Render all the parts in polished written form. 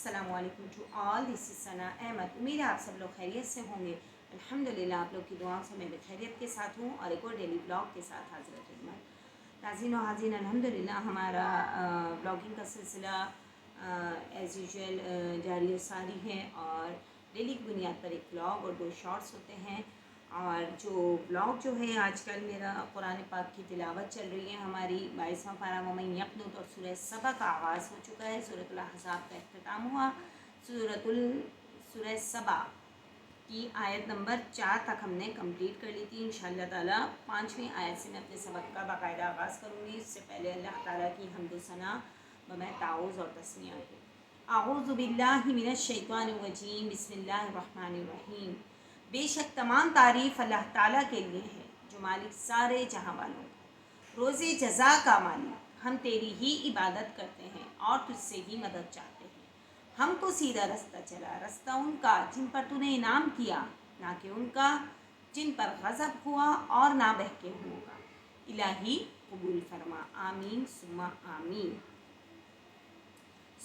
السلام علیکم to all, دس از ثنا احمد۔ امید ہے آپ سب لوگ خیریت سے ہوں گے۔ الحمدللہ آپ لوگ کی دعاؤں سے میں بھی خیریت کے ساتھ ہوں اور ایک اور ڈیلی بلاگ کے ساتھ حاضر خدمت۔ ناظرین و حاضرین، الحمدللہ ہمارا بلاگنگ کا سلسلہ ایز یوزول جاری و ساری ہے اور ڈیلی کی بنیاد پر ایک بلاگ اور 2 شارٹس ہوتے ہیں۔ اور جو بلاگ جو ہے آج کل میرا قرآن پاک کی تلاوت چل رہی ہے ہماری 22واں پارہ ومن یقنط اور سورہ سبا کا آغاز ہو چکا ہے، سورۃ الاحزاب کا اختتام ہوا۔ سورہ سبا کی آیت نمبر 4 تک ہم نے کمپلیٹ کر لی تھی۔ انشاءاللہ تعالیٰ 5ویں آیت سے میں اپنے سبق کا باقاعدہ آغاز کروں گی۔ اس سے پہلے اللہ تعالیٰ کی حمد و ثنا بمع تعوذ اور تسمیہ ہے۔ اعوذ باللہ من الشیطان الرجیم، بسم اللہ الرحمن الرحیم۔ بے شک تمام تعریف اللہ تعالیٰ کے لیے ہے جو مالک سارے جہاں والوں کا، روز جزا کا مالک۔ ہم تیری ہی عبادت کرتے ہیں اور تجھ سے ہی مدد چاہتے ہیں۔ ہم کو سیدھا رستہ چلا، رستہ ان کا جن پر تو نے انعام کیا، نہ کہ ان کا جن پر غضب ہوا اور نہ بہکے ہوں کا۔ الہی قبول فرما، آمین ثم آمین۔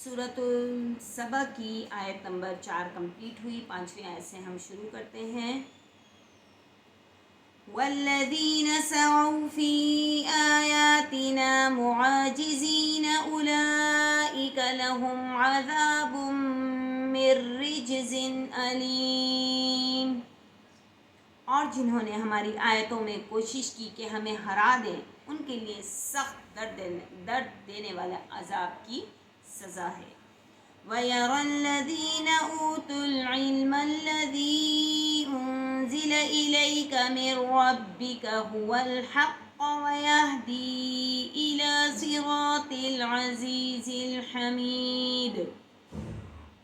سورۃ السبا کی آیت نمبر 4 کمپلیٹ ہوئی۔ 5ویں آیت سے ہم شروع کرتے ہیں۔ والذین سعوا فی آیاتنا معاجزین اولئک لهم عذاب من رجز علیم۔ اور جنہوں نے ہماری آیتوں میں کوشش کی کہ ہمیں ہرا دیں، ان کے لیے سخت درد دینے والا عذاب کی سزا ہے۔ وَيَرَى الَّذِينَ أُوتُوا الْعِلْمَ الَّذِي أُنزِلَ إِلَيْكَ مِن رَّبِّكَ هُوَ الْحَقُّ وَيَهْدِي إِلَى صِرَاطِ الْعَزِيزِ الْحَمِيدِ۔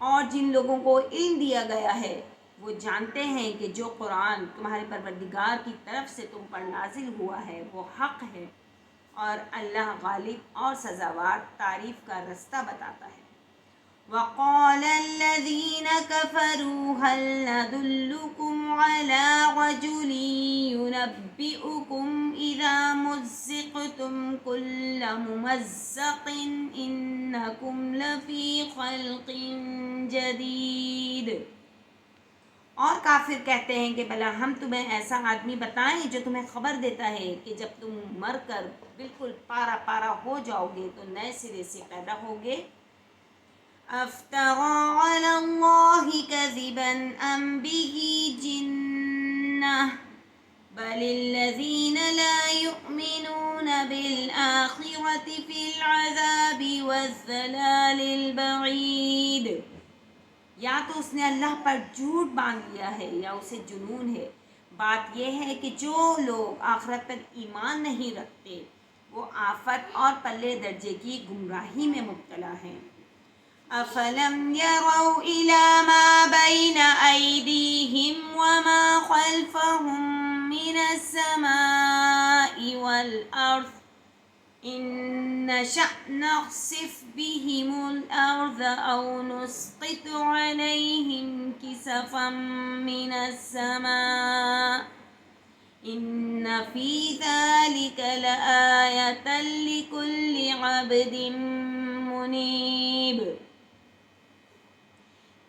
اور جن لوگوں کو علم دیا گیا ہے وہ جانتے ہیں کہ جو قرآن تمہارے پروردگار کی طرف سے تم پر نازل ہوا ہے وہ حق ہے، اور اللہ غالب اور سزاوار تعریف کا رستہ بتاتا ہے۔ وَقَالَ الَّذِينَ كَفَرُوا هَلْ نَدُلُّكُمْ عَلَىٰ رَجُلٍ يُنَبِّئُكُمْ إِذَا مُزِّقْتُمْ كُلَّ مُمَزَّقٍ إِنَّكُمْ لَفِي خَلْقٍ جَدِيدٍ۔ اور کافر کہتے ہیں کہ بھلا ہم تمہیں ایسا آدمی بتائیں جو تمہیں خبر دیتا ہے کہ جب تم مر کر بالکل پارا پارا ہو جاؤ گے تو نئے سرے سے پیدا ہوگے۔ افترى على الله كذبا ام به جنة بل الذين لا يؤمنون بالآخرة في العذاب والضلال البعيد۔ یا تو اس نے اللہ پر جھوٹ باندھ لیا ہے یا اسے جنون ہے۔ بات یہ ہے کہ جو لوگ آخرت پر ایمان نہیں رکھتے وہ آفت اور پلے درجے کی گمراہی میں مبتلا ہیں۔ افلم يروا الى ما بين ايديهم وما خلفهم من السماء والارض ان نشأ نخسف بهم الارض او نسقط عليهم كسفا من السماء ان في ذلك لآية لكل عبد منيب۔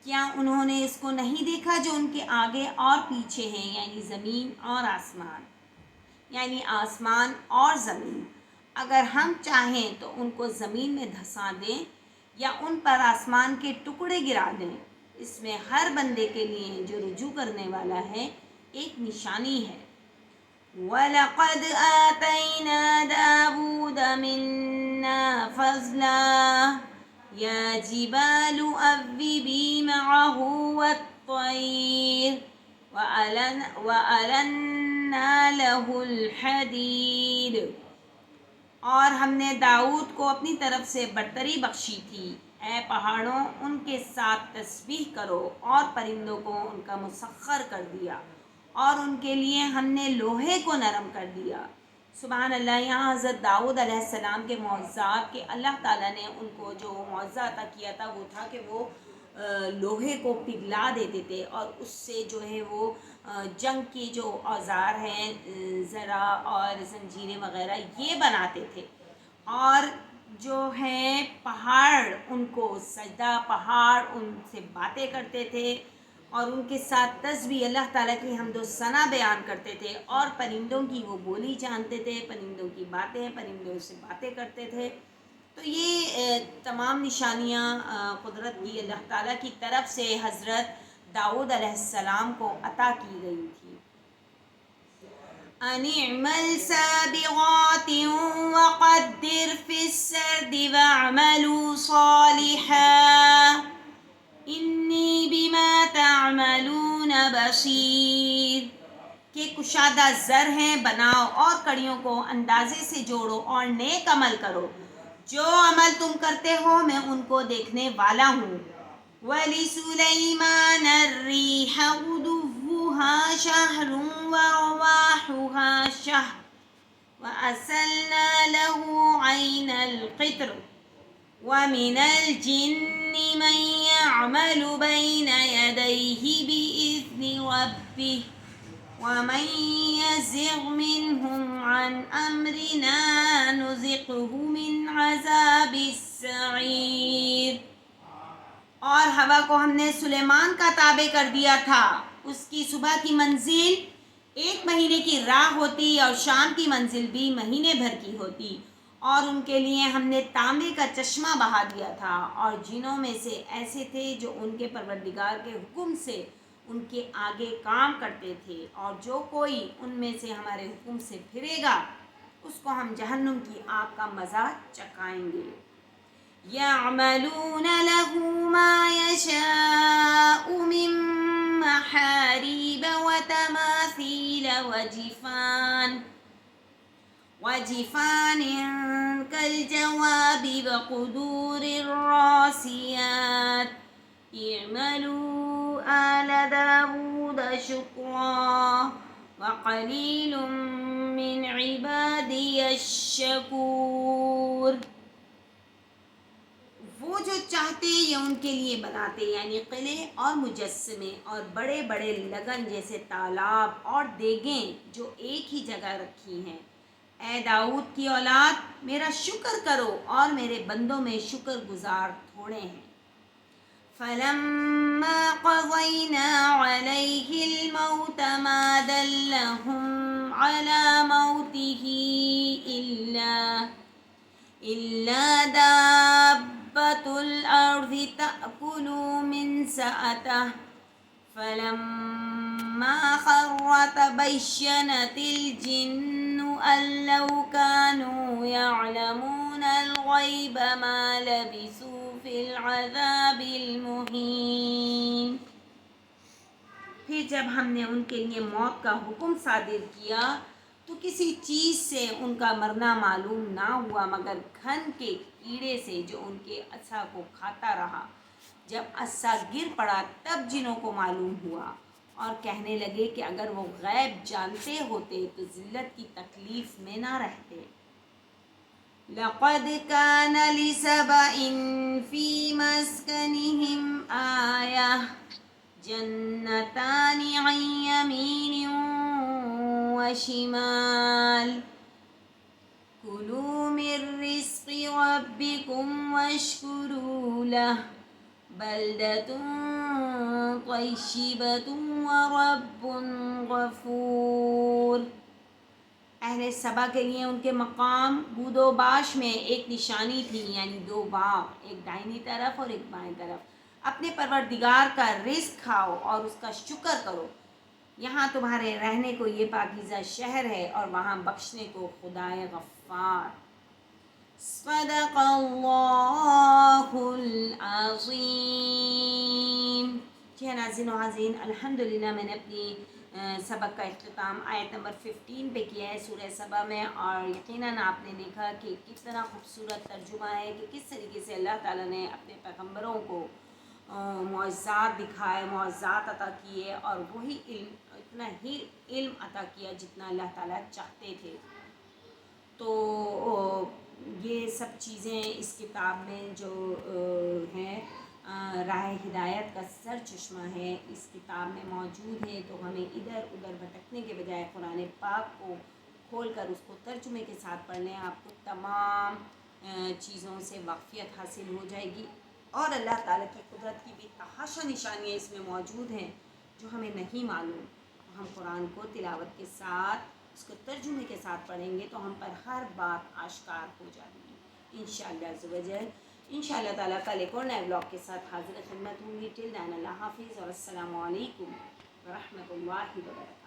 کیا انہوں نے اس کو نہیں دیکھا جو ان کے آگے اور پیچھے ہیں، یعنی زمین اور آسمان، یعنی آسمان اور زمین۔ اگر ہم چاہیں تو ان کو زمین میں دھسا دیں یا ان پر آسمان کے ٹکڑے گرا دیں۔ اس میں ہر بندے کے لیے جو رجوع کرنے والا ہے ایک نشانی ہے۔ وَلَقَدْ آتَيْنَا دَاوُودَ مِنَّا فَضْلًا يَا جِبَالُ أَوِّبِي مَعَهُ وَالطَّيْرَ وَأَلَنَّا لَهُ الْحَدِيدَ۔ اور ہم نے داؤد کو اپنی طرف سے برتری بخشی تھی۔ اے پہاڑوں ان کے ساتھ تسبیح کرو، اور پرندوں کو ان کا مسخر کر دیا، اور ان کے لیے ہم نے لوہے کو نرم کر دیا۔ سبحان اللہ۔ یہاں حضرت داؤد علیہ السلام کے معجزات کہ اللہ تعالیٰ نے ان کو جو معجزہ عطا کیا تھا وہ تھا کہ وہ لوہے کو پگھلا دیتے تھے اور اس سے جو ہے وہ جنگ کے جو اوزار ہیں، زرہ اور زنجیریں وغیرہ یہ بناتے تھے۔ اور جو ہیں پہاڑ ان کو سجدہ، پہاڑ ان سے باتیں کرتے تھے اور ان کے ساتھ تسبیح اللہ تعالیٰ کی حمد و ثنا بیان کرتے تھے، اور پرندوں کی وہ بولی جانتے تھے، پرندوں کی باتیں، پرندوں سے باتیں کرتے تھے۔ تو یہ تمام نشانیاں قدرت کی اللہ تعالیٰ کی طرف سے حضرت داؤد علیہ السلام کو عطا کی گئی تھی۔ أن اعمل سابغات وقدر في السرد واعملوا صالحا إني بما تعملون بصير، کہ کشادہ زر ہیں بناؤ اور کڑیوں کو اندازے سے جوڑو اور نیک عمل کرو، جو عمل تم کرتے ہو میں ان کو دیکھنے والا ہوں۔ وَلِسُلَيْمَانَ الرِّيحَ غُدُوُّهَا شَهْرٌ وَرَوَاحُهَا شَهْرٌ وَأَسَلْنَا لَهُ عَيْنَ الْقِطْرِ وَمِنَ الْجِنِّ مَن يَعْمَلُ بَيْنَ يَدَيْهِ بِإِذْنِ رَبِّهِ وَمَن يَزِغْ مِنْهُمْ عَنْ أَمْرِنَا نُذِقْهُ مِنْ عَذَابِ السَّعِيرِ۔ اور ہوا کو ہم نے سلیمان کا تابع کر دیا تھا، اس کی صبح کی منزل 1 مہینے کی راہ ہوتی اور شام کی منزل بھی مہینے بھر کی ہوتی، اور ان کے لیے ہم نے تانبے کا چشمہ بہا دیا تھا، اور جنوں میں سے ایسے تھے جو ان کے پروردگار کے حکم سے ان کے آگے کام کرتے تھے، اور جو کوئی ان میں سے ہمارے حکم سے پھرے گا اس کو ہم جہنم کی آگ کا مزہ چکھائیں گے۔ يَعْمَلُونَ لَهُ مَا يَشَاءُ مِن مَّحَارِيبَ وَتَمَاثِيلَ وَجِفَانٍ كَالْجَوَابِ وَقُدُورٍ الرَّاسِيَاتِ اعْمَلُوا آلَ دَاوُودَ شُكْرًا وَقَلِيلٌ مِّنْ عِبَادِيَ الشَّكُورُ۔ وہ جو چاہتے یہ ان کے لیے بناتے، یعنی قلعے اور مجسمے اور بڑے بڑے لگن جیسے تالاب اور دیگیں جو ایک ہی جگہ رکھی ہیں۔ اے داؤد کی اولاد، میرا شکر کرو، اور میرے بندوں میں شکر گزار تھوڑے ہیں۔ فَلَمَّا قَضَيْنَا عَلَيْهِ الْمَوْتَ مَا دَلَّهُمْ عَلَى مَوْتِهِ إِلَّا دَابَّةُ الْأَرْضِ تَأْكُلُ مِنْ سَأَتَهُ فَلَمَّا خَرَّ تَبَيَّنَتِ الْجِنُّ أَن لَّوْ كَانُوا يَعْلَمُونَ الْغَيْبَ مَا لَبِثُوا فِي الْعَذَابِ الْمُهِينِ۔ پھر جب ہم نے ان کے لیے موت کا حکم صادر کیا تو کسی چیز سے ان کا مرنا معلوم نہ ہوا مگر گھن کے کیڑے سے جو ان کے عصا کو کھاتا رہا۔ جب عصا گر پڑا تب جنوں کو معلوم ہوا، اور کہنے لگے کہ اگر وہ غیب جانتے ہوتے تو ذلت کی تکلیف میں نہ رہتے۔ لَقَدْ كَانَ لِسَبَإٍ فِي مَسْكَنِهِمْ آيَةٌ جَنَّتَانِ عَن يَمِينٍ وَشِمَالٍ كُلُوا مِن رِّزْقِ رَبِّكُمْ وَاشْكُرُوا لَهُ بَلْدَةٌ طَيِّبَةٌ وَرَبٌّ غَفُورٌ۔ اہل سبا کے لیے ان کے مقام بود و باش میں ایک نشانی تھی، یعنی 2 باغ، ایک دائنی طرف اور ایک بائیں طرف۔ اپنے پروردگار کا رزق کھاؤ اور اس کا شکر کرو، یہاں تمہارے رہنے کو یہ پاکیزہ شہر ہے اور وہاں بخشنے کو خدائے غفار۔ صدق اللہ العظیم۔ جی ناظرین و حاضرین، الحمدللہ میں نے اپنی سبق کا اختتام آیت نمبر 15 پہ کیا ہے سورہ سبا میں، اور یقیناً آپ نے دیکھا کہ کتنا خوبصورت ترجمہ ہے کہ کس طریقے سے اللہ تعالیٰ نے اپنے پیغمبروں کو معجزات دکھائے، معجزات عطا کیے، اور وہی علم، اتنا ہی علم عطا کیا جتنا اللہ تعالیٰ چاہتے تھے۔ تو یہ سب چیزیں اس کتاب میں جو ہیں راہ ہدایت کا سر چشمہ ہے، اس کتاب میں موجود ہے، تو ہمیں ادھر ادھر بھٹکنے کے بجائے قرآن پاک کو کھول کر اس کو ترجمے کے ساتھ پڑھ لیں، آپ کو تمام چیزوں سے واقفیت حاصل ہو جائے گی، اور اللہ تعالیٰ کی قدرت کی بھی تحاشا نشانیاں اس میں موجود ہیں جو ہمیں نہیں معلوم۔ ہم قرآن کو تلاوت کے ساتھ، اس کو ترجمے کے ساتھ پڑھیں گے تو ہم پر ہر بات آشکار ہو جائے گی انشاءاللہ عز و جل۔ انشاءاللہ تعالیٰ کل ایک اور نئے بلاگ کے ساتھ حاضر خدمت ہوں گی۔ ٹل دین اللہ حافظ اور السلام علیکم ورحمۃ اللہ وبرکاتہ۔